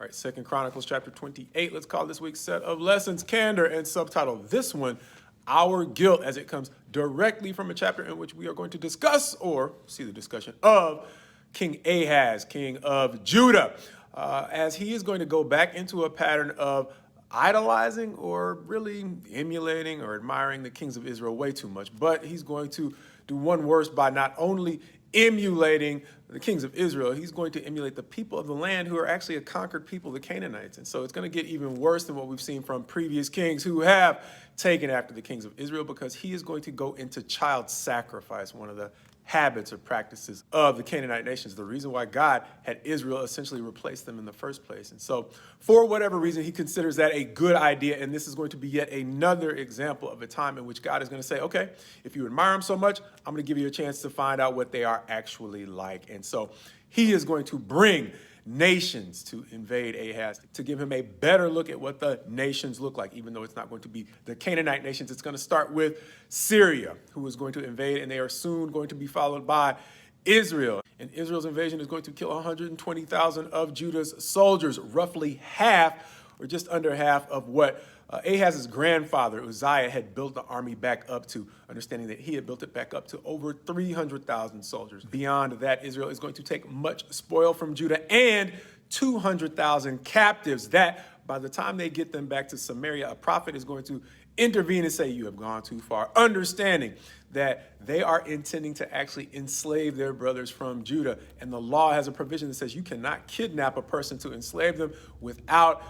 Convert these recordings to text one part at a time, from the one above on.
All right, 2 Chronicles chapter 28. Let's call this week's set of lessons Candor, and subtitle this one, Our Guilt, as it comes directly from a chapter in which we are going to discuss or see the discussion of King Ahaz, king of Judah, as he is going to go back into a pattern of idolizing or really emulating or admiring the kings of Israel way too much. But he's going to do one worse by not only emulating the kings of Israel, he's going to emulate the people of the land who are actually a conquered people, the Canaanites. And so it's going to get even worse than what we've seen from previous kings who have taken after the kings of Israel, because he is going to go into child sacrifice, one of the habits or practices of the Canaanite nations, the reason why God had Israel essentially replace them in the first place. And so for whatever reason, he considers that a good idea. And this is going to be yet another example of a time in which God is going to say, okay, if you admire them so much, I'm going to give you a chance to find out what they are actually like. And so he is going to bring nations to invade Ahaz, to give him a better look at what the nations look like, even though it's not going to be the Canaanite nations. It's going to start with Syria, who is going to invade, and they are soon going to be followed by Israel. And Israel's invasion is going to kill 120,000 of Judah's soldiers, roughly half or just under half of what Ahaz's grandfather, Uzziah, had built the army back up to, understanding that he had built it back up to over 300,000 soldiers. Beyond that, Israel is going to take much spoil from Judah and 200,000 captives that by the time they get them back to Samaria, a prophet is going to intervene and say, you have gone too far, understanding that they are intending to actually enslave their brothers from Judah. And the law has a provision that says you cannot kidnap a person to enslave them without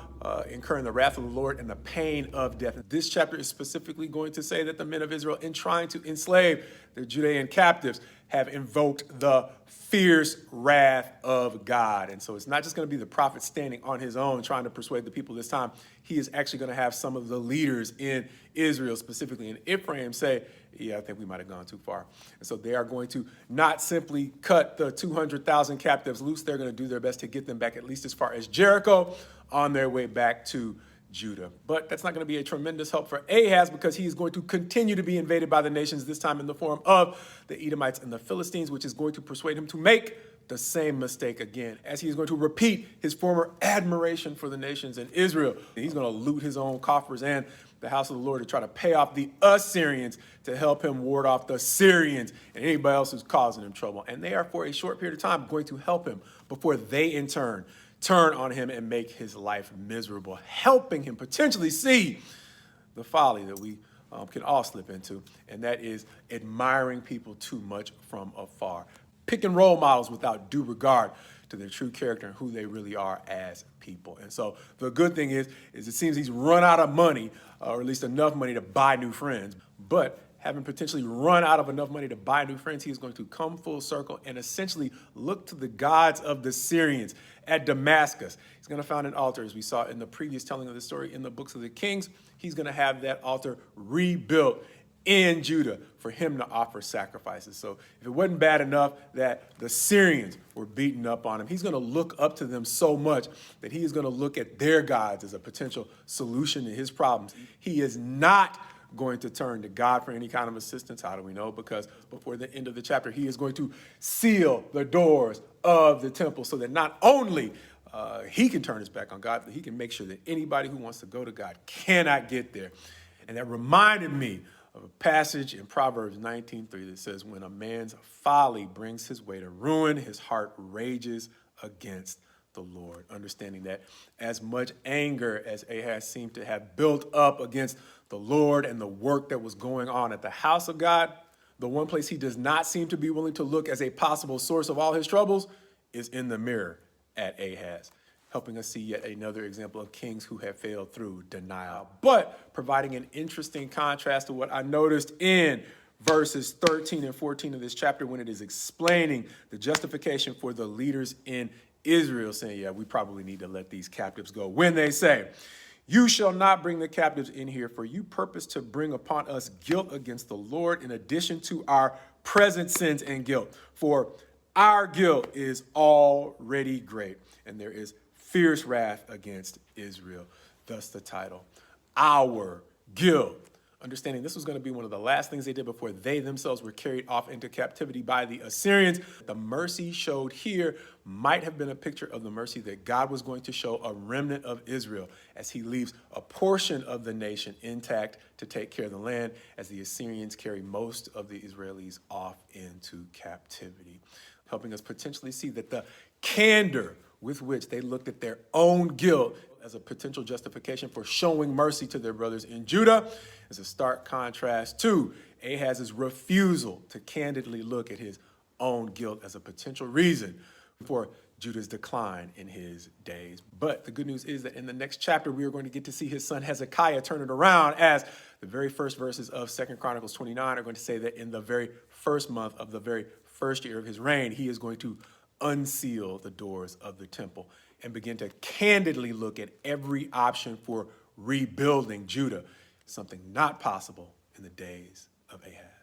incurring the wrath of the Lord and the pain of death. This chapter is specifically going to say that the men of Israel, in trying to enslave their Judean captives, have invoked the fierce wrath of God. And so it's not just going to be the prophet standing on his own trying to persuade the people this time. He is actually going to have some of the leaders in Israel, specifically in Ephraim, say, yeah, I think we might have gone too far. And so they are going to not simply cut the 200,000 captives loose. They're going to do their best to get them back at least as far as Jericho on their way back to Judah. But that's not going to be a tremendous help for Ahaz, because he is going to continue to be invaded by the nations, this time in the form of the Edomites and the Philistines, which is going to persuade him to make the same mistake again, as he is going to repeat his former admiration for the nations in Israel. He's going to loot his own coffers and the house of the Lord to try to pay off the Assyrians to help him ward off the Syrians and anybody else who's causing him trouble. And they are, for a short period of time, going to help him before they, in turn on him and make his life miserable, helping him potentially see the folly that we can all slip into, and that is admiring people too much from afar, picking role models without due regard to their true character and who they really are as people. And so the good thing is it seems he's run out of money, or at least enough money to buy new friends. But having potentially run out of enough money to buy new friends, he is going to come full circle and essentially look to the gods of the Syrians at Damascus. He's going to found an altar, as we saw in the previous telling of the story in the books of the Kings. He's going to have that altar rebuilt in Judah for him to offer sacrifices. So if it wasn't bad enough that the Syrians were beating up on him, he's going to look up to them so much that he is going to look at their gods as a potential solution to his problems. He is not going to turn to God for any kind of assistance. How do we know? Because before the end of the chapter, he is going to seal the doors of the temple so that not only he can turn his back on God, but he can make sure that anybody who wants to go to God cannot get there. And that reminded me of a passage in Proverbs 19:3 that says, when a man's folly brings his way to ruin, his heart rages against the Lord. Understanding that as much anger as Ahaz seemed to have built up against the Lord and the work that was going on at the house of God, the one place he does not seem to be willing to look as a possible source of all his troubles is in the mirror at Ahaz, helping us see yet another example of kings who have failed through denial, but providing an interesting contrast to what I noticed in verses 13 and 14 of this chapter when it is explaining the justification for the leaders in Israel, saying, yeah, we probably need to let these captives go. When they say, you shall not bring the captives in here, for you purpose to bring upon us guilt against the Lord in addition to our present sins and guilt. For our guilt is already great, and there is fierce wrath against Israel. Thus the title, Our Guilt understanding this was going to be one of the last things they did before they themselves were carried off into captivity by the Assyrians. The mercy showed here might have been a picture of the mercy that God was going to show a remnant of Israel as he leaves a portion of the nation intact to take care of the land, as the Assyrians carry most of the Israelis off into captivity, helping us potentially see that the candor with which they looked at their own guilt as a potential justification for showing mercy to their brothers in Judah is a stark contrast to Ahaz's refusal to candidly look at his own guilt as a potential reason for Judah's decline in his days. But the good news is that in the next chapter, we are going to get to see his son Hezekiah turn it around, as the very first verses of 2 Chronicles 29 are going to say that in the very first month of the very first year of his reign, he is going to unseal the doors of the temple and begin to candidly look at every option for rebuilding Judah, something not possible in the days of Ahaz.